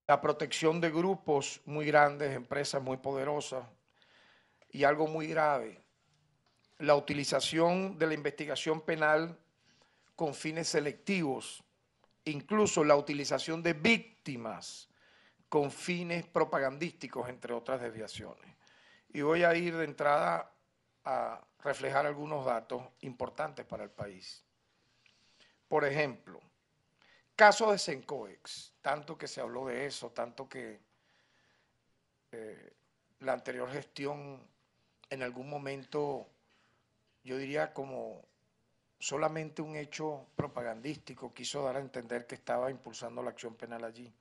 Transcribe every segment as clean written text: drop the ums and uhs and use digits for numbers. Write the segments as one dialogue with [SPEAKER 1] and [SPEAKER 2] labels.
[SPEAKER 1] la protección de grupos muy grandes, empresas muy poderosas y algo muy grave, la utilización de la investigación penal con fines selectivos, incluso la utilización de víctimas con fines propagandísticos, entre otras desviaciones. Y voy a ir de entrada a reflejar algunos datos importantes para el país. Por ejemplo, caso de Sencoex, tanto que se habló de eso, tanto que la anterior gestión en algún momento, yo diría como solamente un hecho propagandístico, quiso dar a entender que estaba impulsando la acción penal allí.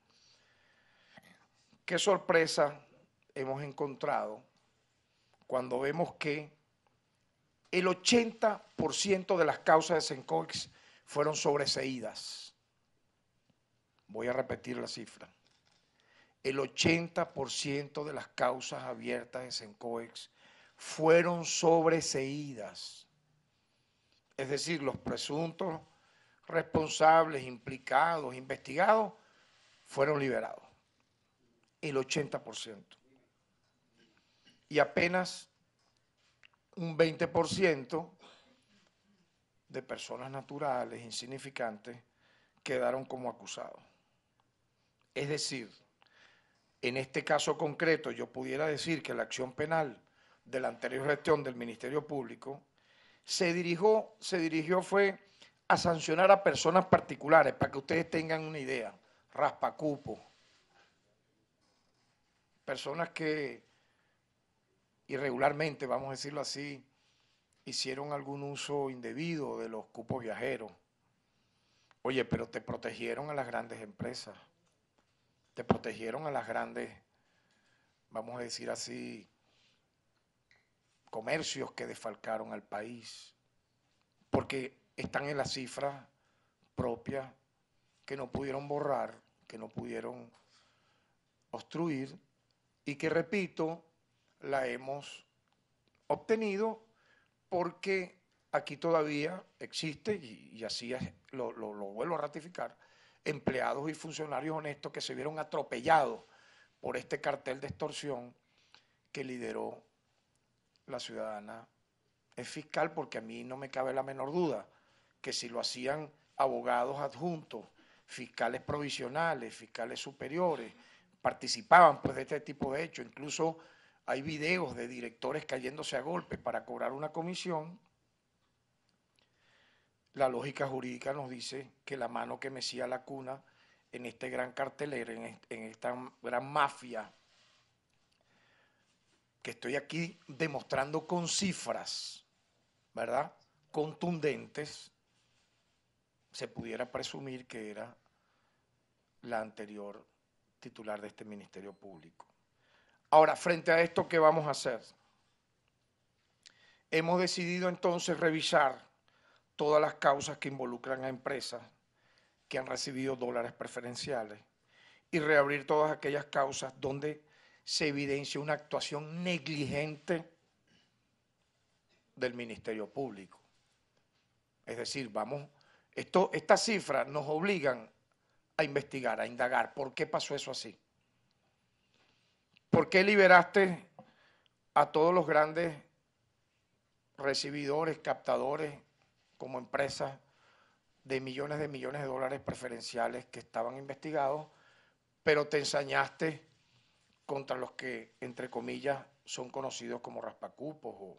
[SPEAKER 1] Qué sorpresa hemos encontrado cuando vemos que el 80% de las causas de Sencoex fueron sobreseídas. Voy a repetir la cifra. El 80% de las causas abiertas de Sencoex fueron sobreseídas. Es decir, los presuntos responsables, implicados, investigados, fueron liberados. El 80%. Y apenas un 20% de personas naturales, insignificantes, quedaron como acusados. Es decir, en este caso concreto yo pudiera decir que la acción penal de la anterior gestión del Ministerio Público se dirigió fue a sancionar a personas particulares, para que ustedes tengan una idea, raspacupo, personas que irregularmente, vamos a decirlo así, hicieron algún uso indebido de los cupos viajeros. Oye, pero te protegieron a las grandes empresas, te protegieron a las grandes, vamos a decir así, comercios que desfalcaron al país, porque están en las cifras propias que no pudieron borrar, que no pudieron obstruir y que, repito, la hemos obtenido porque aquí todavía existe, y así es, lo vuelvo a ratificar, empleados y funcionarios honestos que se vieron atropellados por este cartel de extorsión que lideró la ciudadana es fiscal, porque a mí no me cabe la menor duda que si lo hacían abogados adjuntos, fiscales provisionales, fiscales superiores, participaban pues de este tipo de hechos. Incluso hay videos de directores cayéndose a golpes para cobrar una comisión. La lógica jurídica nos dice que la mano que mecía la cuna en este gran cartelero, en esta gran mafia, que estoy aquí demostrando con cifras, ¿verdad?, contundentes, se pudiera presumir que era la anterior titular de este Ministerio Público. Ahora, frente a esto, ¿qué vamos a hacer? Hemos decidido entonces revisar todas las causas que involucran a empresas que han recibido dólares preferenciales y reabrir todas aquellas causas donde se evidencia una actuación negligente del Ministerio Público. Es decir, estas cifras nos obligan a investigar, a indagar por qué pasó eso así. ¿Por qué liberaste a todos los grandes recibidores, captadores, como empresas de millones de dólares preferenciales que estaban investigados, pero te ensañaste contra los que, entre comillas, son conocidos como raspacupos?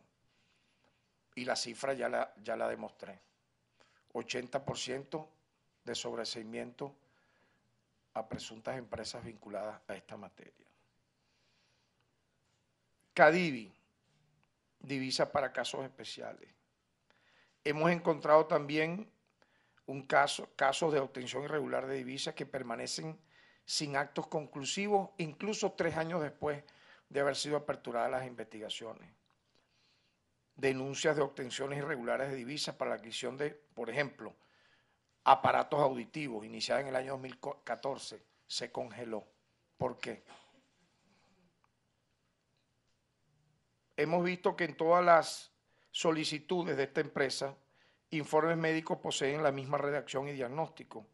[SPEAKER 1] Y la cifra ya la demostré. 80% de sobreseimiento a presuntas empresas vinculadas a esta materia. CADIVI, divisa para casos especiales. Hemos encontrado también casos de obtención irregular de divisas que permanecen sin actos conclusivos, incluso 3 años después de haber sido aperturadas las investigaciones. Denuncias de obtenciones irregulares de divisas para la adquisición de, por ejemplo, aparatos auditivos, iniciada en el año 2014, se congeló. ¿Por qué? Hemos visto que en todas las solicitudes de esta empresa, informes médicos poseen la misma redacción y diagnóstico,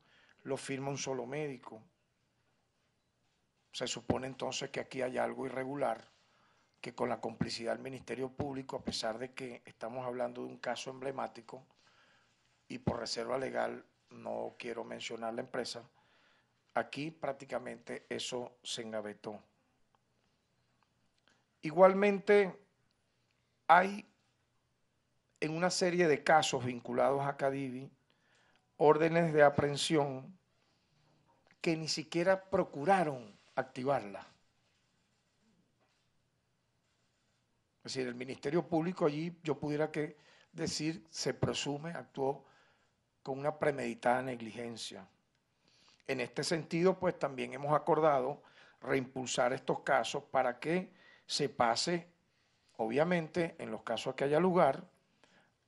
[SPEAKER 1] lo firma un solo médico. se supone entonces que aquí hay algo irregular, que con la complicidad del Ministerio Público, a pesar de que estamos hablando de un caso emblemático, y por reserva legal no quiero mencionar la empresa, aquí prácticamente eso se engavetó. Igualmente hay en una serie de casos vinculados a Cadivi órdenes de aprehensión que ni siquiera procuraron activarla. Es decir, el Ministerio Público allí, yo pudiera decir, se presume, actuó con una premeditada negligencia. En este sentido, pues también hemos acordado reimpulsar estos casos para que se pase, obviamente, en los casos que haya lugar,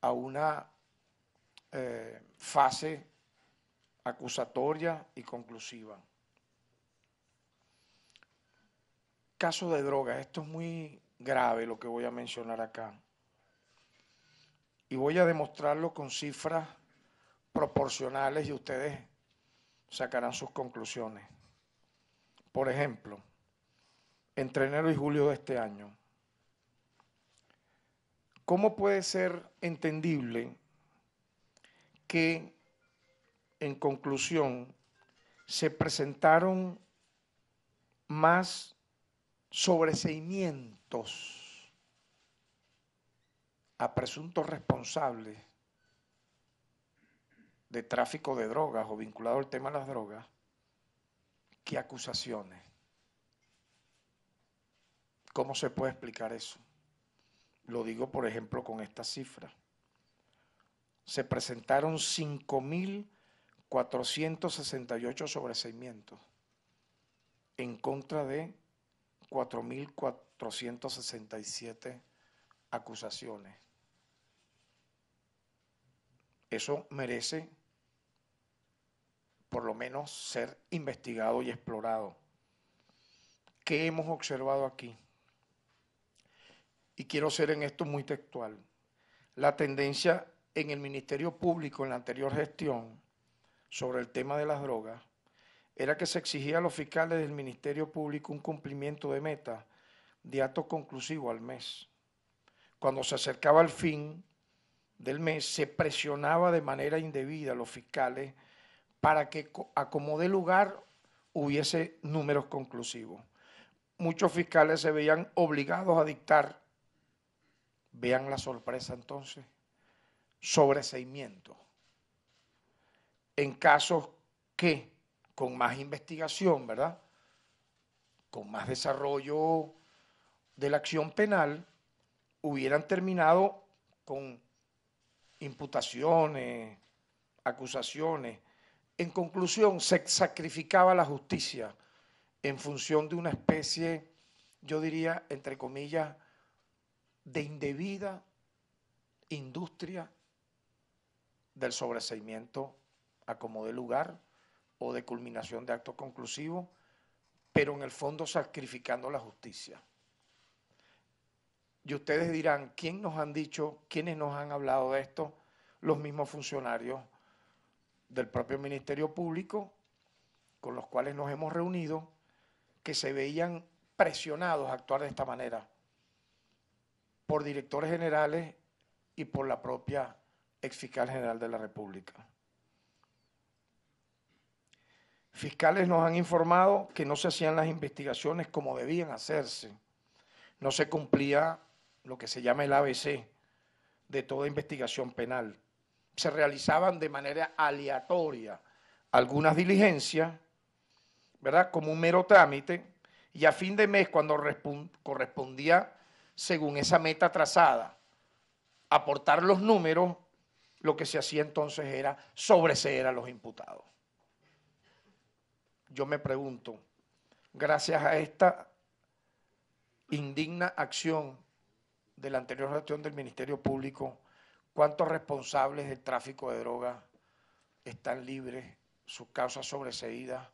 [SPEAKER 1] a una fase acusatoria y conclusiva. Caso de drogas, esto es muy grave lo que voy a mencionar acá. Y voy a demostrarlo con cifras proporcionales y ustedes sacarán sus conclusiones. Por ejemplo, entre enero y julio de este año, ¿cómo puede ser entendible que, en conclusión, se presentaron más sobreseimientos a presuntos responsables de tráfico de drogas o vinculado al tema de las drogas que acusaciones? ¿Cómo se puede explicar eso? Lo digo, por ejemplo, con esta cifra. Se presentaron 5.468 sobreseimientos en contra de 4.467 acusaciones. Eso merece, por lo menos, ser investigado y explorado. ¿Qué hemos observado aquí? Y quiero ser en esto muy textual. La tendencia en el Ministerio Público en la anterior gestión sobre el tema de las drogas era que se exigía a los fiscales del Ministerio Público un cumplimiento de meta de acto conclusivo al mes. Cuando se acercaba al fin del mes, se presionaba de manera indebida a los fiscales para que a como dé lugar hubiese números conclusivos. Muchos fiscales se veían obligados a dictar, vean la sorpresa entonces, sobreseimiento en casos que con más investigación, ¿verdad?, con más desarrollo de la acción penal, hubieran terminado con imputaciones, acusaciones. En conclusión, se sacrificaba la justicia en función de una especie, yo diría, entre comillas, de indebida industria del sobreseimiento a como dé lugar o de culminación de actos conclusivos, pero en el fondo sacrificando la justicia. Y ustedes dirán, ¿quién nos han dicho, quiénes nos han hablado de esto? Los mismos funcionarios del propio Ministerio Público, con los cuales nos hemos reunido, que se veían presionados a actuar de esta manera por directores generales y por la propia exfiscal general de la República. Fiscales nos han informado que no se hacían las investigaciones como debían hacerse, no se cumplía lo que se llama el ABC de toda investigación penal. Se realizaban de manera aleatoria algunas diligencias, ¿verdad?, como un mero trámite, y a fin de mes, cuando correspondía, según esa meta trazada, aportar los números, lo que se hacía entonces era sobreseer a los imputados. Yo me pregunto, gracias a esta indigna acción de la anterior gestión del Ministerio Público, ¿cuántos responsables del tráfico de drogas están libres, sus causas sobreseídas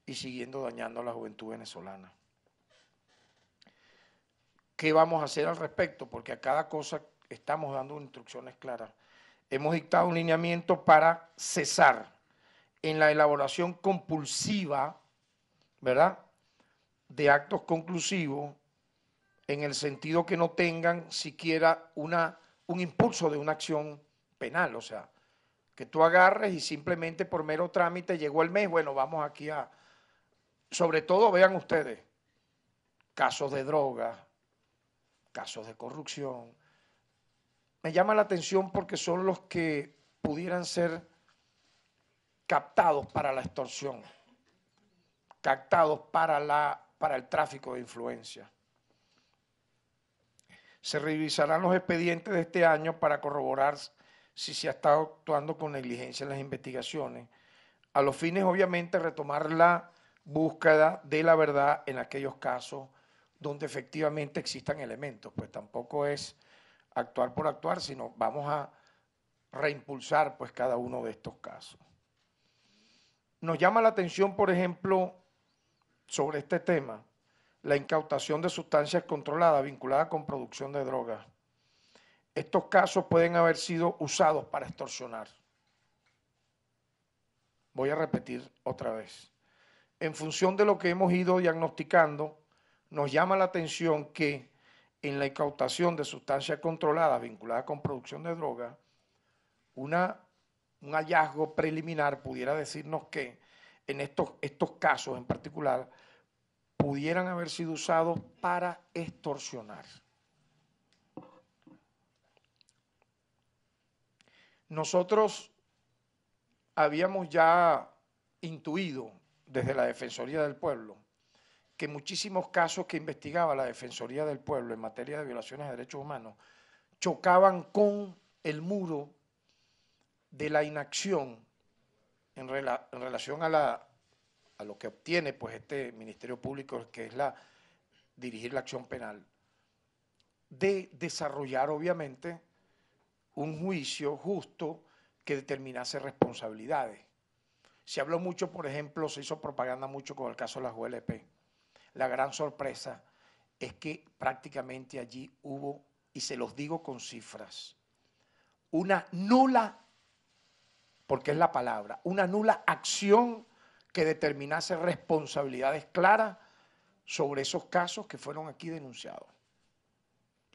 [SPEAKER 1] y siguiendo dañando a la juventud venezolana? ¿Qué vamos a hacer al respecto? Porque a cada cosa estamos dando instrucciones claras. Hemos dictado un lineamiento para cesar en la elaboración compulsiva, ¿verdad?, de actos conclusivos en el sentido que no tengan siquiera un impulso de una acción penal, o sea, que tú agarres y simplemente por mero trámite llegó el mes, bueno, vamos aquí a, sobre todo vean ustedes, casos de droga, casos de corrupción. Me llama la atención porque son los que pudieran ser captados para la extorsión, captados para el tráfico de influencia. Se revisarán los expedientes de este año para corroborar si se ha estado actuando con negligencia en las investigaciones, a los fines obviamente retomar la búsqueda de la verdad en aquellos casos donde efectivamente existan elementos, pues tampoco es actuar por actuar, sino vamos a reimpulsar pues cada uno de estos casos. Nos llama la atención, por ejemplo, sobre este tema, la incautación de sustancias controladas vinculadas con producción de drogas. Estos casos pueden haber sido usados para extorsionar. Voy a repetir otra vez. En función de lo que hemos ido diagnosticando, nos llama la atención que en la incautación de sustancias controladas vinculadas con producción de drogas, un hallazgo preliminar pudiera decirnos que en estos casos en particular pudieran haber sido usados para extorsionar. Nosotros habíamos ya intuido desde la Defensoría del Pueblo que muchísimos casos que investigaba la Defensoría del Pueblo en materia de violaciones de derechos humanos chocaban con el muro de la inacción en relación a lo que obtiene pues este Ministerio Público, que es dirigir la acción penal, de desarrollar obviamente un juicio justo que determinase responsabilidades. Se habló mucho, por ejemplo, se hizo propaganda mucho con el caso de las ULP. La gran sorpresa es que prácticamente allí hubo, y se los digo con cifras, una nula, porque es la palabra, una nula acción que determinase responsabilidades claras sobre esos casos que fueron aquí denunciados.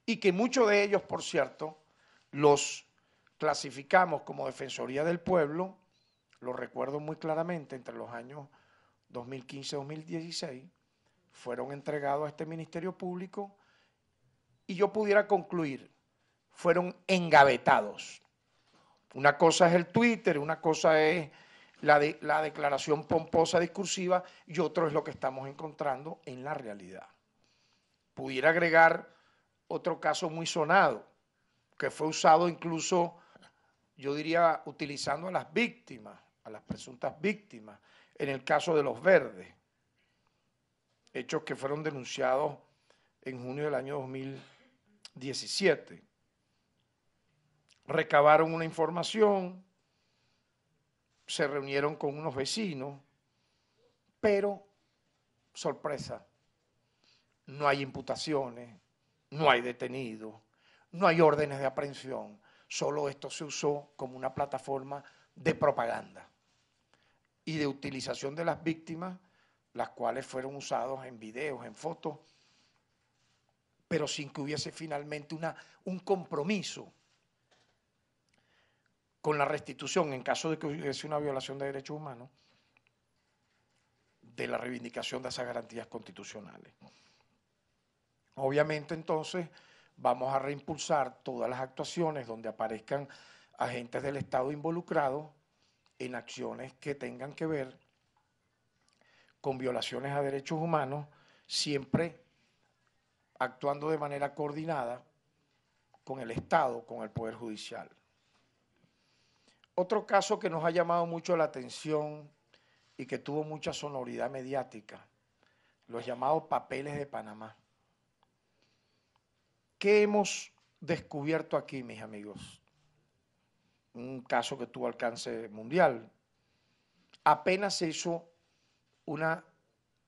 [SPEAKER 1] Y que muchos de ellos, por cierto, los clasificamos como Defensoría del Pueblo, lo recuerdo muy claramente, entre los años 2015 y 2016, fueron entregados a este Ministerio Público y yo pudiera concluir, fueron engavetados. Una cosa es el Twitter, una cosa es la declaración pomposa discursiva y otro es lo que estamos encontrando en la realidad. Pudiera agregar otro caso muy sonado, que fue usado incluso, yo diría, utilizando a las víctimas, a las presuntas víctimas, en el caso de los Verdes, hechos que fueron denunciados en junio del año 2017. Recabaron una información, se reunieron con unos vecinos, pero, sorpresa, no hay imputaciones, no hay detenidos, no hay órdenes de aprehensión, solo esto se usó como una plataforma de propaganda y de utilización de las víctimas, las cuales fueron usados en videos, en fotos, pero sin que hubiese finalmente un compromiso con la restitución, en caso de que hubiese una violación de derechos humanos, de la reivindicación de esas garantías constitucionales. Obviamente, entonces, vamos a reimpulsar todas las actuaciones donde aparezcan agentes del Estado involucrados en acciones que tengan que ver con violaciones a derechos humanos, siempre actuando de manera coordinada con el Estado, con el Poder Judicial. Otro caso que nos ha llamado mucho la atención y que tuvo mucha sonoridad mediática, los llamados papeles de Panamá. ¿Qué hemos descubierto aquí, mis amigos? Un caso que tuvo alcance mundial. Apenas se hizo una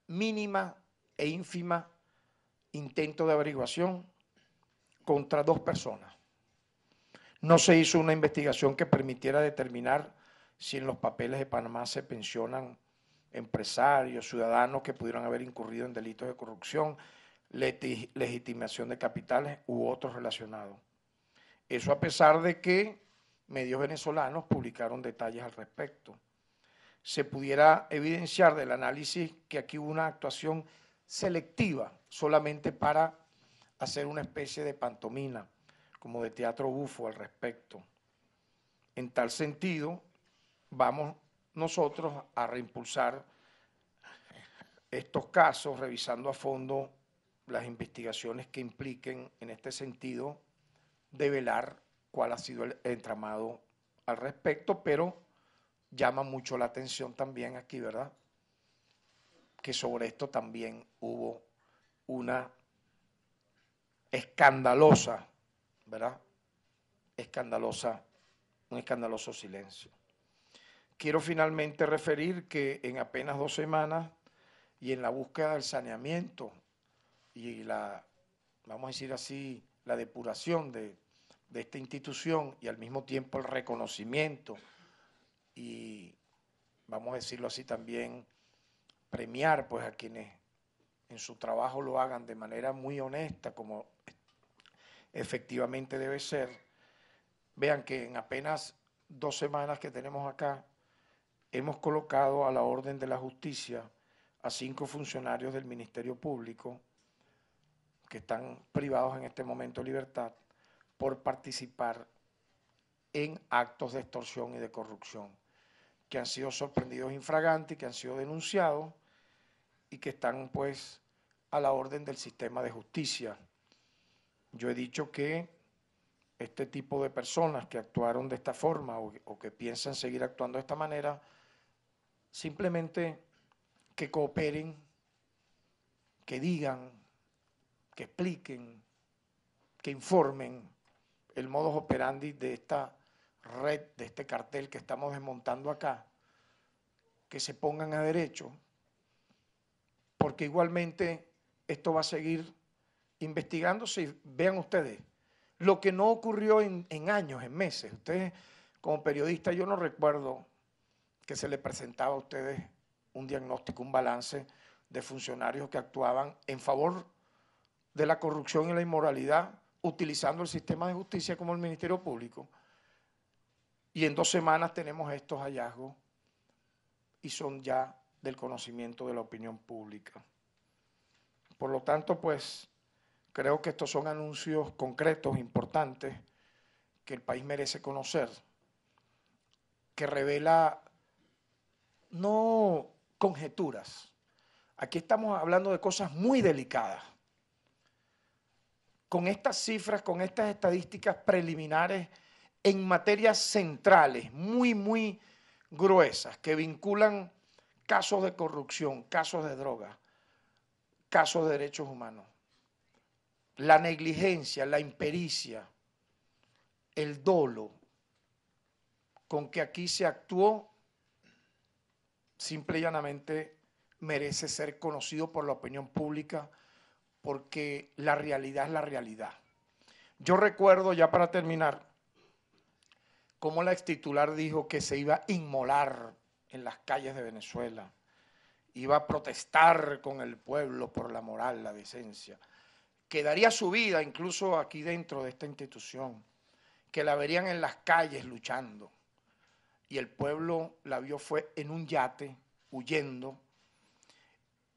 [SPEAKER 1] mínima e ínfima intento de averiguación contra 2 personas. No se hizo una investigación que permitiera determinar si en los papeles de Panamá se pensionan empresarios, ciudadanos que pudieran haber incurrido en delitos de corrupción, legitimación de capitales u otros relacionados. Eso a pesar de que medios venezolanos publicaron detalles al respecto. Se pudiera evidenciar del análisis que aquí hubo una actuación selectiva solamente para hacer una especie de pantomima, como de teatro bufo al respecto. En tal sentido, vamos nosotros a reimpulsar estos casos, revisando a fondo las investigaciones que impliquen en este sentido develar cuál ha sido el entramado al respecto, pero llama mucho la atención también aquí, ¿verdad?, que sobre esto también hubo una escandalosa, ¿verdad?, un escandaloso silencio. Quiero finalmente referir que en apenas 2 semanas y en la búsqueda del saneamiento y la, vamos a decir así, la depuración de esta institución y al mismo tiempo el reconocimiento y, vamos a decirlo así también, premiar pues a quienes en su trabajo lo hagan de manera muy honesta, como efectivamente debe ser. Vean que en apenas 2 semanas que tenemos acá, hemos colocado a la orden de la justicia a 5 funcionarios del Ministerio Público que están privados en este momento de libertad por participar en actos de extorsión y de corrupción, que han sido sorprendidos infraganti, que han sido denunciados y que están pues a la orden del sistema de justicia. Yo he dicho que este tipo de personas que actuaron de esta forma o que piensan seguir actuando de esta manera, simplemente que cooperen, que digan, que expliquen, que informen el modus operandi de esta red, de este cartel que estamos desmontando acá, que se pongan a derecho, porque igualmente esto va a seguir investigándose y vean ustedes, lo que no ocurrió en años, en meses. Ustedes como periodistas, yo no recuerdo que se le presentaba a ustedes un diagnóstico, un balance de funcionarios que actuaban en favor de la corrupción y la inmoralidad, utilizando el sistema de justicia como el Ministerio Público. Y en 2 semanas tenemos estos hallazgos y son ya del conocimiento de la opinión pública. Por lo tanto, pues, creo que estos son anuncios concretos, importantes, que el país merece conocer, que revela no conjeturas. Aquí estamos hablando de cosas muy delicadas. Con estas cifras, con estas estadísticas preliminares en materias centrales, muy gruesas, que vinculan casos de corrupción, casos de droga, casos de derechos humanos, la negligencia, la impericia, el dolo con que aquí se actuó, simple y llanamente merece ser conocido por la opinión pública, porque la realidad es la realidad. Yo recuerdo, ya para terminar, cómo la extitular dijo que se iba a inmolar en las calles de Venezuela, iba a protestar con el pueblo por la moral, la decencia, que daría su vida incluso aquí dentro de esta institución, que la verían en las calles luchando. Y el pueblo la vio fue en un yate, huyendo,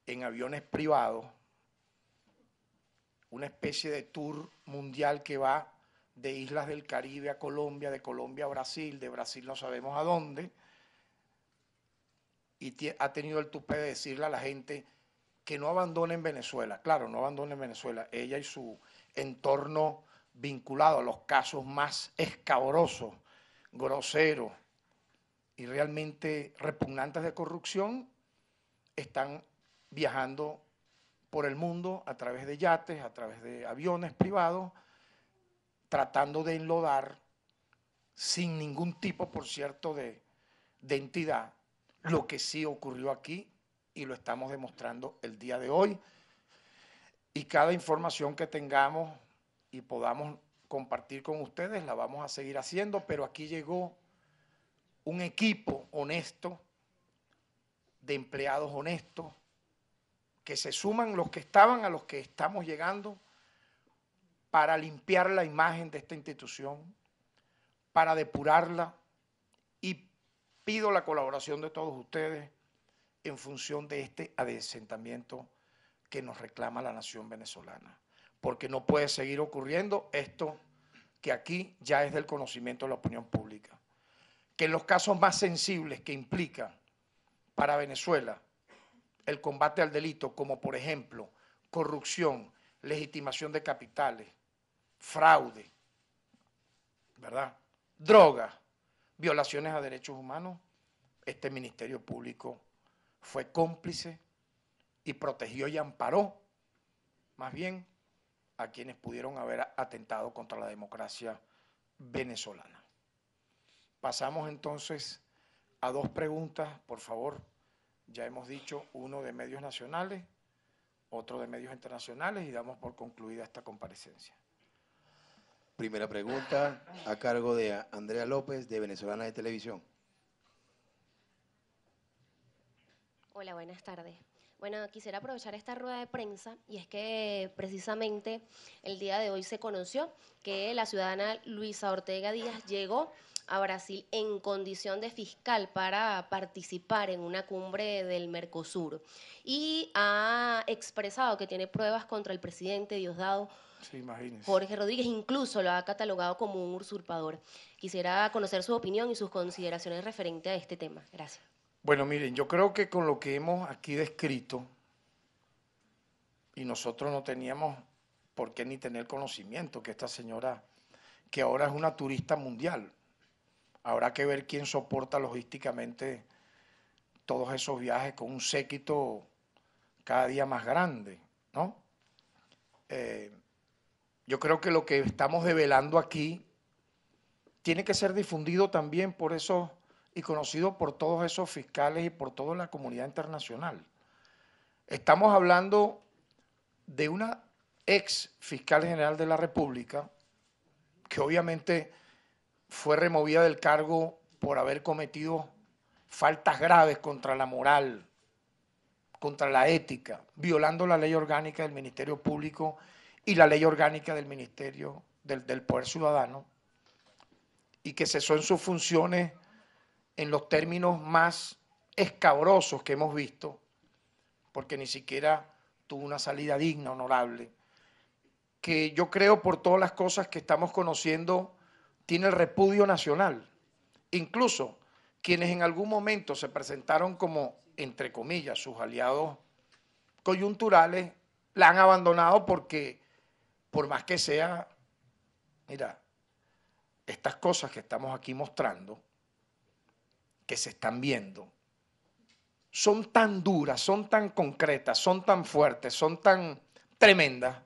[SPEAKER 1] en aviones privados, una especie de tour mundial que va de islas del Caribe a Colombia, de Colombia a Brasil, de Brasil no sabemos a dónde, y ha tenido el tupé de decirle a la gente que no abandonen Venezuela. Claro, no abandonen Venezuela. Ella y su entorno vinculado a los casos más escabrosos, groseros y realmente repugnantes de corrupción, están viajando por el mundo a través de yates, a través de aviones privados, tratando de enlodar, sin ningún tipo, por cierto, de entidad, lo que sí ocurrió aquí y lo estamos demostrando el día de hoy. Y cada información que tengamos y podamos compartir con ustedes la vamos a seguir haciendo, pero aquí llegó un equipo honesto de empleados honestos, que se suman los que estaban a los que estamos llegando para limpiar la imagen de esta institución, para depurarla, y pido la colaboración de todos ustedes en función de este adesentamiento que nos reclama la nación venezolana, porque no puede seguir ocurriendo esto que aquí ya es del conocimiento de la opinión pública, que en los casos más sensibles que implican para Venezuela el combate al delito, como por ejemplo corrupción, legitimación de capitales, fraude, ¿verdad?, drogas, violaciones a derechos humanos, este Ministerio Público fue cómplice y protegió y amparó más bien a quienes pudieron haber atentado contra la democracia venezolana. Pasamos entonces a dos preguntas, por favor. Ya hemos dicho, uno de medios nacionales, otro de medios internacionales, y damos por concluida esta comparecencia.
[SPEAKER 2] Primera pregunta a cargo de Andrea López, de Venezolana de Televisión.
[SPEAKER 3] Hola, buenas tardes. Bueno, quisiera aprovechar esta rueda de prensa, y es que precisamente el día de hoy se conoció que la ciudadana Luisa Ortega Díaz llegó a Brasil en condición de fiscal para participar en una cumbre del Mercosur, y ha expresado que tiene pruebas contra el presidente Diosdado Jorge Rodríguez, incluso lo ha catalogado como un usurpador. Quisiera conocer su opinión y sus consideraciones referente a este tema. Gracias.
[SPEAKER 1] Bueno, miren, yo creo que con lo que hemos aquí descrito, y nosotros no teníamos por qué ni tener conocimiento que esta señora, que ahora es una turista mundial, habrá que ver quién soporta logísticamente todos esos viajes con un séquito cada día más grande, ¿no? Yo creo que lo que estamos develando aquí tiene que ser difundido también por esos y conocido por todos esos fiscales y por toda la comunidad internacional. Estamos hablando de una ex fiscal general de la República que obviamente fue removida del cargo por haber cometido faltas graves contra la moral, contra la ética, violando la ley orgánica del Ministerio Público y la ley orgánica del Ministerio del Poder Ciudadano, y que cesó en sus funciones en los términos más escabrosos que hemos visto, porque ni siquiera tuvo una salida digna, honorable, que yo creo por todas las cosas que estamos conociendo tiene el repudio nacional. Incluso quienes en algún momento se presentaron como, entre comillas, sus aliados coyunturales, la han abandonado porque, por más que sea, mira, estas cosas que estamos aquí mostrando, que se están viendo, son tan duras, son tan concretas, son tan fuertes, son tan tremendas,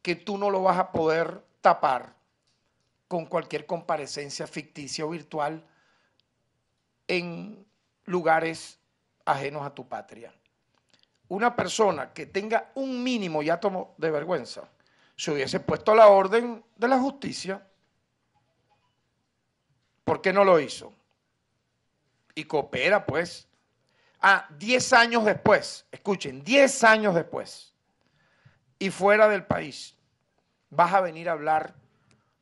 [SPEAKER 1] que tú no lo vas a poder tapar con cualquier comparecencia ficticia o virtual en lugares ajenos a tu patria. Una persona que tenga un mínimo y átomo de vergüenza se hubiese puesto a la orden de la justicia. ¿Por qué no lo hizo? Y coopera, pues. 10 años después, escuchen, 10 años después, y fuera del país, vas a venir a hablar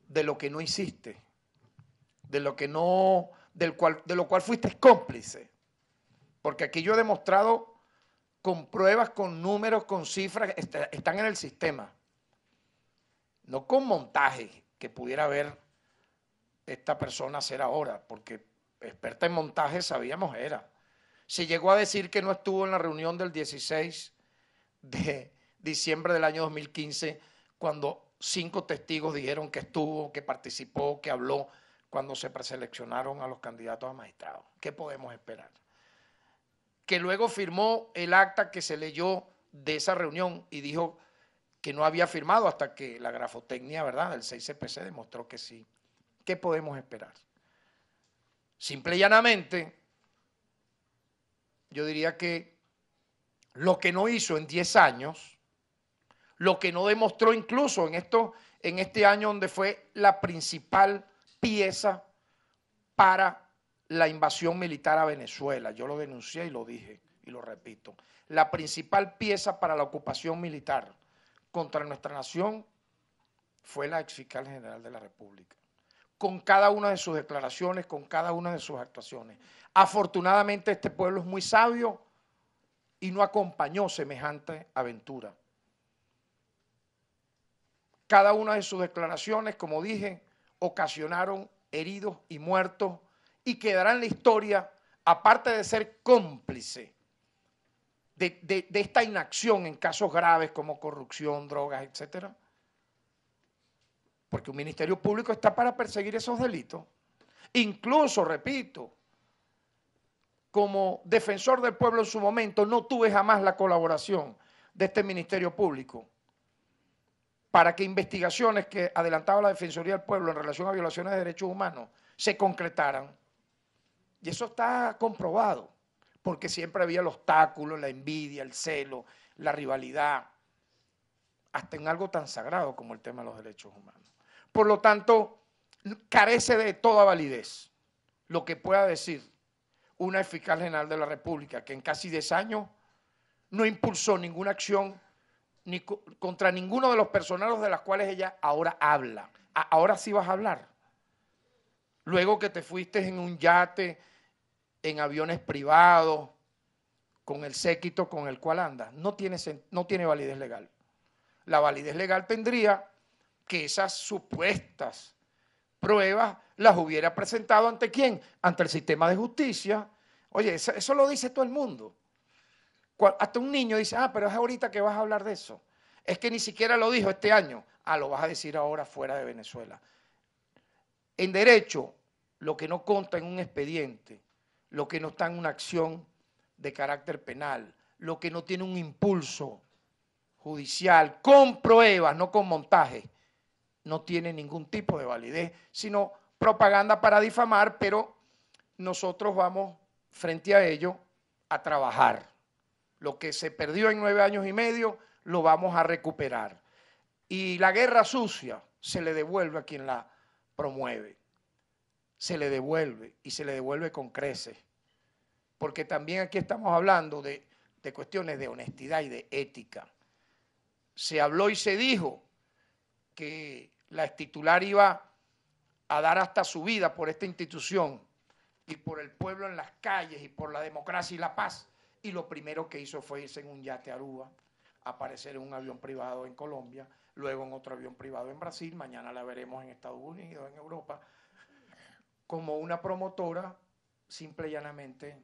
[SPEAKER 1] de lo que no hiciste, de lo que no, de lo cual fuiste cómplice. Porque aquí yo he demostrado con pruebas, con números, con cifras, están en el sistema. No con montajes que pudiera ver esta persona hacer ahora, porque experta en montajes sabíamos era. Se llegó a decir que no estuvo en la reunión del 16 de diciembre del año 2015, cuando 5 testigos dijeron que estuvo, que participó, que habló, cuando se preseleccionaron a los candidatos a magistrados. ¿Qué podemos esperar? Que luego firmó el acta que se leyó de esa reunión y dijo que no había firmado hasta que la grafotecnia, ¿verdad?, del 6CPC demostró que sí. ¿Qué podemos esperar? Simple y llanamente, yo diría que lo que no hizo en 10 años, lo que no demostró incluso en este año donde fue la principal pieza para la invasión militar a Venezuela. Yo lo denuncié y lo dije y lo repito. La principal pieza para la ocupación militar contra nuestra nación fue la exfiscal general de la República, con cada una de sus declaraciones, con cada una de sus actuaciones. Afortunadamente este pueblo es muy sabio y no acompañó semejante aventura. Cada una de sus declaraciones, como dije, ocasionaron heridos y muertos y quedará en la historia, aparte de ser cómplice de esta inacción en casos graves como corrupción, drogas, etcétera, porque un ministerio público está para perseguir esos delitos. Incluso, repito, como defensor del pueblo en su momento, no tuve jamás la colaboración de este ministerio público para que investigaciones que adelantaba la Defensoría del Pueblo en relación a violaciones de derechos humanos se concretaran. Y eso está comprobado, porque siempre había el obstáculo, la envidia, el celo, la rivalidad, hasta en algo tan sagrado como el tema de los derechos humanos. Por lo tanto, carece de toda validez lo que pueda decir una fiscal general de la República que en casi 10 años no impulsó ninguna acción ni contra ninguno de los personeros de los cuales ella ahora habla. Ahora sí vas a hablar. Luego que te fuiste en un yate, en aviones privados, con el séquito con el cual andas, no tiene validez legal. La validez legal tendría que esas supuestas pruebas las hubiera presentado ante ¿quién? Ante el sistema de justicia. Oye, eso lo dice todo el mundo. Hasta un niño dice, pero es ahorita que vas a hablar de eso. Es que ni siquiera lo dijo este año. Lo vas a decir ahora fuera de Venezuela. En derecho, lo que no consta en un expediente, lo que no está en una acción de carácter penal, lo que no tiene un impulso judicial, con pruebas, no con montaje, no tiene ningún tipo de validez, sino propaganda para difamar, pero nosotros vamos frente a ello a trabajar. Lo que se perdió en 9 años y medio lo vamos a recuperar. Y la guerra sucia se le devuelve a quien la promueve. Se le devuelve y se le devuelve con creces. Porque también aquí estamos hablando de cuestiones de honestidad y de ética. Se habló y se dijo que la extitular iba a dar hasta su vida por esta institución y por el pueblo en las calles y por la democracia y la paz. Y lo primero que hizo fue irse en un yate a Aruba, aparecer en un avión privado en Colombia, luego en otro avión privado en Brasil, mañana la veremos en Estados Unidos, en Europa, como una promotora simple y llanamente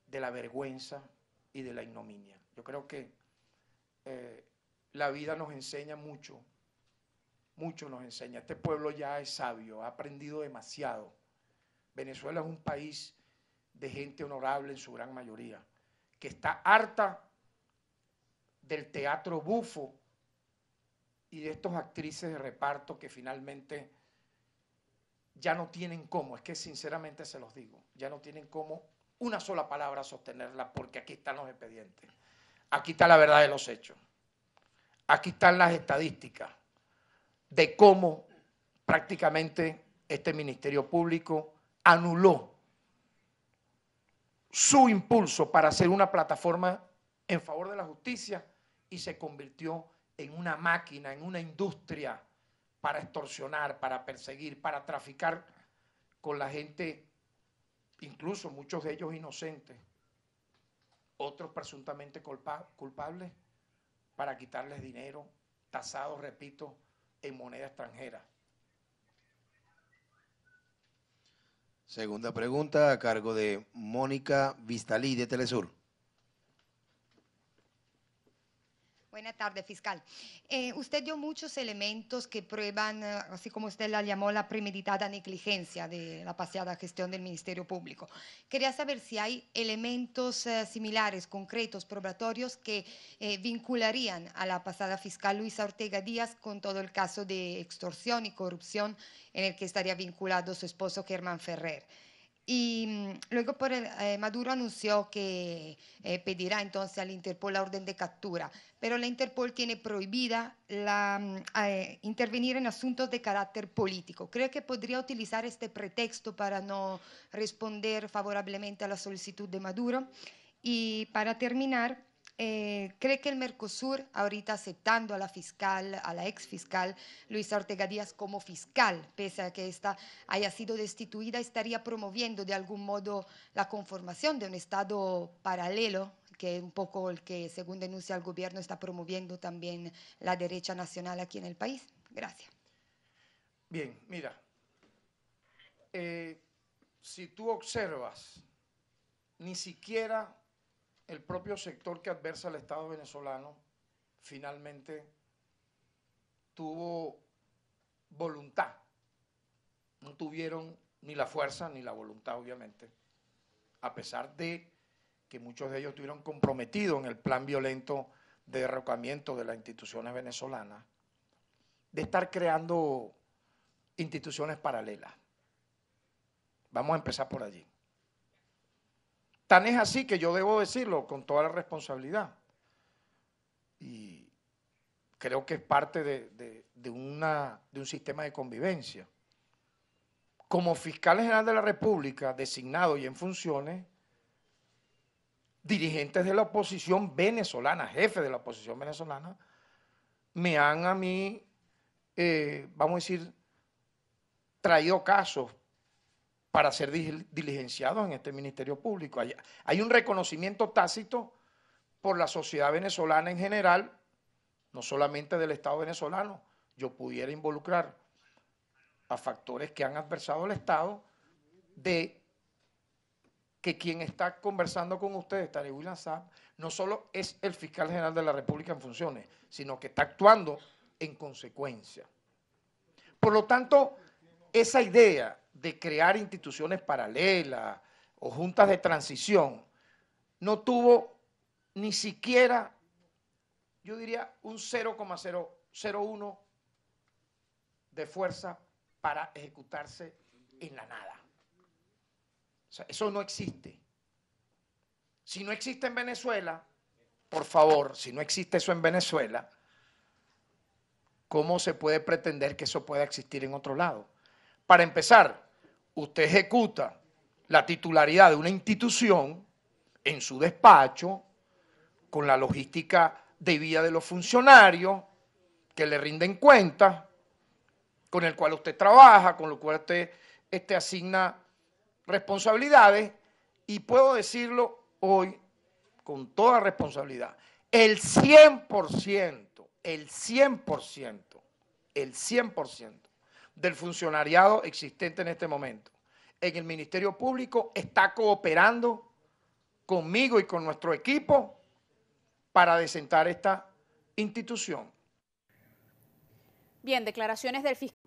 [SPEAKER 1] de la vergüenza y de la ignominia. Yo creo que la vida nos enseña mucho, mucho nos enseña. Este pueblo ya es sabio, ha aprendido demasiado. Venezuela es un país de gente honorable en su gran mayoría, que está harta del teatro bufo y de estos actrices de reparto que finalmente ya no tienen cómo, es que sinceramente se los digo, ya no tienen cómo una sola palabra sostenerla porque aquí están los expedientes, aquí está la verdad de los hechos, aquí están las estadísticas de cómo prácticamente este Ministerio Público anuló su impulso para hacer una plataforma en favor de la justicia y se convirtió en una máquina, en una industria para extorsionar, para perseguir, para traficar con la gente, incluso muchos de ellos inocentes, otros presuntamente culpables, para quitarles dinero, tasado, repito, en moneda extranjera.
[SPEAKER 2] Segunda pregunta a cargo de Mónica Vistalí de Telesur.
[SPEAKER 4] Buenas tardes, fiscal. Usted dio muchos elementos que prueban, así como usted la llamó, la premeditada negligencia de la pasada gestión del Ministerio Público. Quería saber si hay elementos similares, concretos, probatorios que vincularían a la pasada fiscal Luisa Ortega Díaz con todo el caso de extorsión y corrupción en el que estaría vinculado su esposo Germán Ferrer. Y luego Maduro anunció que pedirá entonces al Interpol la orden de captura, pero la Interpol tiene prohibida intervenir en asuntos de carácter político. ¿Cree que podría utilizar este pretexto para no responder favorablemente a la solicitud de Maduro? Y para terminar, ¿cree que el Mercosur, ahorita aceptando a la fiscal, a la ex fiscal Luisa Ortega Díaz como fiscal, pese a que ésta haya sido destituida, estaría promoviendo de algún modo la conformación de un Estado paralelo, que es un poco el que, según denuncia el gobierno, está promoviendo también la derecha nacional aquí en el país? Gracias.
[SPEAKER 1] Bien, mira, si tú observas, ni siquiera el propio sector que adversa al Estado venezolano finalmente tuvo voluntad. No tuvieron ni la fuerza ni la voluntad, obviamente, a pesar de que muchos de ellos estuvieron comprometidos en el plan violento de derrocamiento de las instituciones venezolanas, de estar creando instituciones paralelas. Vamos a empezar por allí. Tan es así que yo debo decirlo con toda la responsabilidad. Y creo que es parte de un sistema de convivencia. Como fiscal general de la República, designado y en funciones, dirigentes de la oposición venezolana, jefes de la oposición venezolana, me han a mí, vamos a decir, traído casos para ser diligenciados en este Ministerio Público. Hay un reconocimiento tácito por la sociedad venezolana en general, no solamente del Estado venezolano. Yo pudiera involucrar a factores que han adversado al Estado de que quien está conversando con ustedes, Tarek William Saab, no solo es el fiscal general de la República en funciones, sino que está actuando en consecuencia. Por lo tanto, esa idea de crear instituciones paralelas o juntas de transición no tuvo ni siquiera, yo diría, un 0,001 de fuerza para ejecutarse en la nada. O sea, eso no existe. Si no existe en Venezuela, por favor, si no existe eso en Venezuela, ¿cómo se puede pretender que eso pueda existir en otro lado? Para empezar, usted ejecuta la titularidad de una institución en su despacho, con la logística debida de los funcionarios, que le rinden cuentas, con el cual usted trabaja, con lo cual usted asigna responsabilidades, y puedo decirlo hoy con toda responsabilidad, el 100% del funcionariado existente en este momento en el Ministerio Público está cooperando conmigo y con nuestro equipo para desentar esta institución.
[SPEAKER 5] Bien, declaraciones del fiscal.